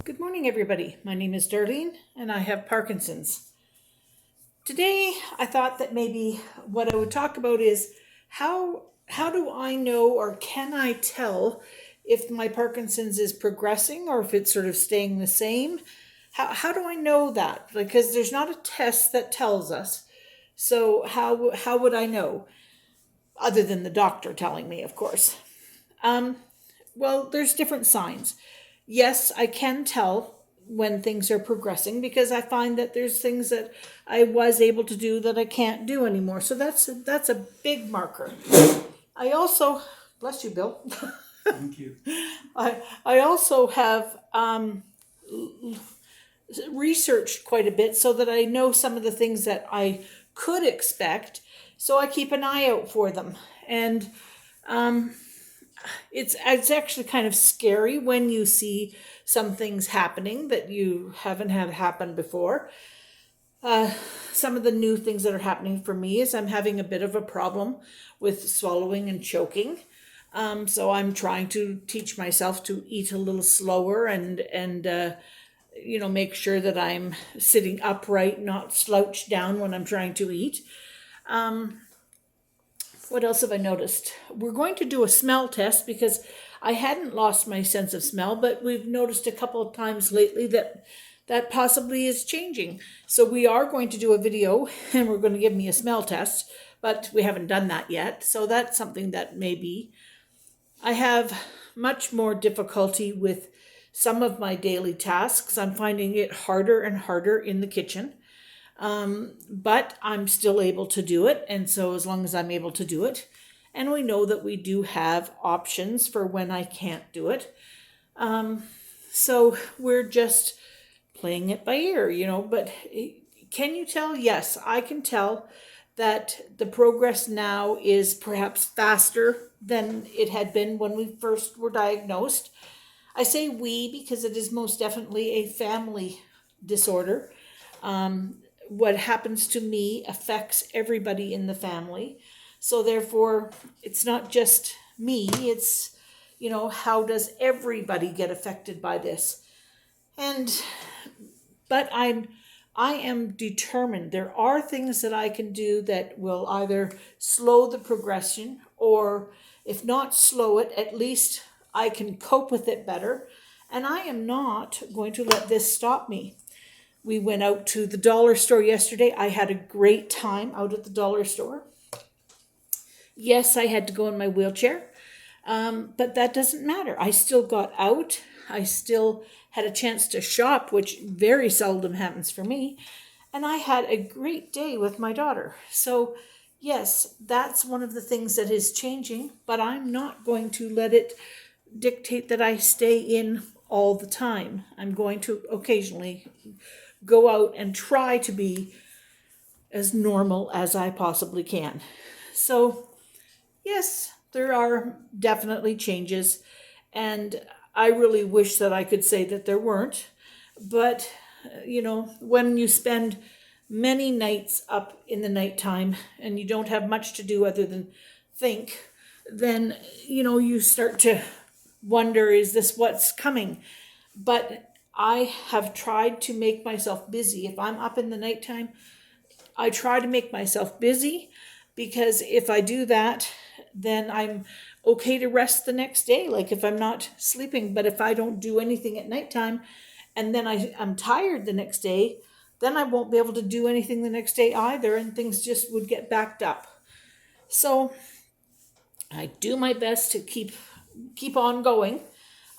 Good morning, everybody. My name is Darlene, and I have Parkinson's. Today, I thought that maybe what I would talk about is how do I know, or can I tell if my Parkinson's is progressing or if it's sort of staying the same? How do I know that? Because there's not a test that tells us. So how would I know, other than the doctor telling me, of course? Well, there's different signs. Yes, I can tell when things are progressing because I find that there's things that I was able to do that I can't do anymore. So that's a big marker. I also, bless you, Bill. Thank you. I also have researched quite a bit so that I know some of the things that I could expect. So I keep an eye out for them. And it's actually kind of scary when you see some things happening that you haven't had happen before. Some of the new things that are happening for me is I'm having a bit of a problem with swallowing and choking. So I'm trying to teach myself to eat a little slower and make sure that I'm sitting upright, not slouched down when I'm trying to eat. What else have I noticed? We're going to do a smell test because I hadn't lost my sense of smell, but we've noticed a couple of times lately that possibly is changing. So we are going to do a video and we're going to give me a smell test, but we haven't done that yet. So that's something that maybe I have much more difficulty with some of my daily tasks. I'm finding it harder and harder in the kitchen. But I'm still able to do it. And so as long as I'm able to do it, and we know that we do have options for when I can't do it. So we're just playing it by ear, but can you tell? Yes, I can tell that the progress now is perhaps faster than it had been when we first were diagnosed. I say we because it is most definitely a family disorder. What happens to me affects everybody in the family. So therefore, it's not just me, it's, how does everybody get affected by this? But I am determined. There are things that I can do that will either slow the progression, or if not slow it, at least I can cope with it better. And I am not going to let this stop me. We went out to the dollar store yesterday. I had a great time out at the dollar store. Yes, I had to go in my wheelchair, but that doesn't matter. I still got out. I still had a chance to shop, which very seldom happens for me. And I had a great day with my daughter. So yes, that's one of the things that is changing, but I'm not going to let it dictate that I stay in all the time. I'm going to occasionally go out and try to be as normal as I possibly can. So, yes, there are definitely changes, and I really wish that I could say that there weren't. But, when you spend many nights up in the nighttime and you don't have much to do other than think, then, you start to wonder, is this what's coming? But I have tried to make myself busy. If I'm up in the nighttime, I try to make myself busy because if I do that, then I'm okay to rest the next day, like if I'm not sleeping. But if I don't do anything at nighttime and then I'm tired the next day, then I won't be able to do anything the next day either, and things just would get backed up. So I do my best to keep on going.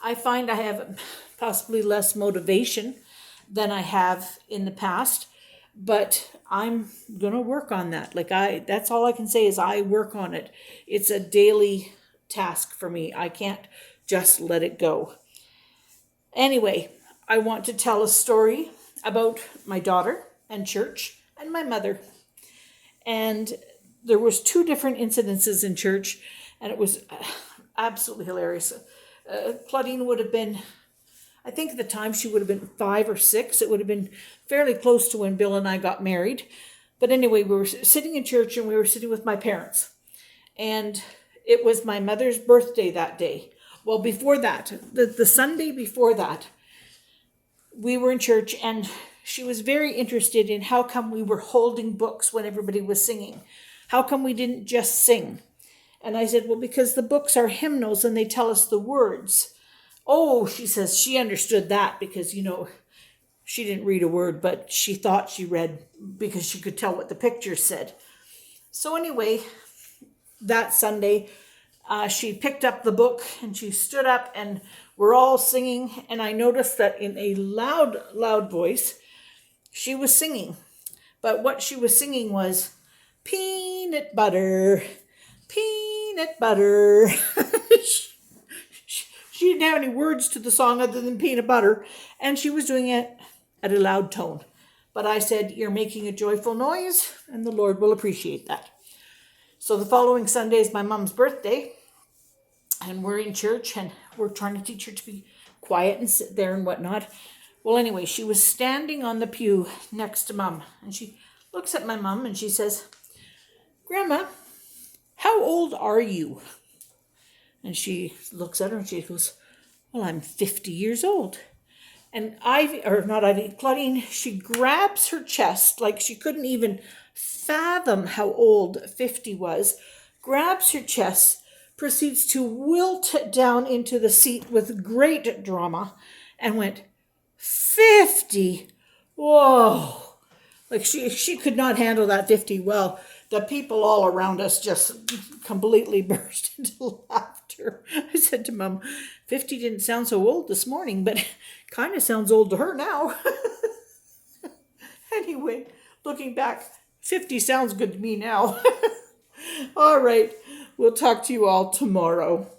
I find I have possibly less motivation than I have in the past, but I'm gonna work on that. That's all I can say is I work on it. It's a daily task for me. I can't just let it go. Anyway, I want to tell a story about my daughter and church and my mother. And there was two different incidences in church, and it was absolutely hilarious. Claudine would have been, I think at the time she would have been 5 or 6. It would have been fairly close to when Bill and I got married. But anyway, we were sitting in church and we were sitting with my parents. And it was my mother's birthday that day. Well, before that, the Sunday before that, we were in church, and she was very interested in how come we were holding books when everybody was singing. How come we didn't just sing? And I said, well, because the books are hymnals and they tell us the words. Oh, she says she understood that because, she didn't read a word, but she thought she read because she could tell what the picture said. So anyway, that Sunday, she picked up the book and she stood up and we're all singing. And I noticed that in a loud voice, she was singing. But what she was singing was peanut butter, peanut butter. She didn't have any words to the song other than peanut butter. And she was doing it at a loud tone. But I said, you're making a joyful noise and the Lord will appreciate that. So the following Sunday is my mom's birthday. And we're in church and we're trying to teach her to be quiet and sit there and whatnot. Well, anyway, she was standing on the pew next to Mom. And she looks at my mom and she says, Grandma, how old are you? And she looks at her and she goes, well, I'm 50 years old. And Claudine, she grabs her chest like she couldn't even fathom how old 50 was, grabs her chest, proceeds to wilt down into the seat with great drama and went, 50? Whoa. Like she could not handle that 50 well. The people all around us just completely burst into laughter. I said to Mom, 50 didn't sound so old this morning, but kind of sounds old to her now. Anyway, looking back, 50 sounds good to me now. All right, we'll talk to you all tomorrow.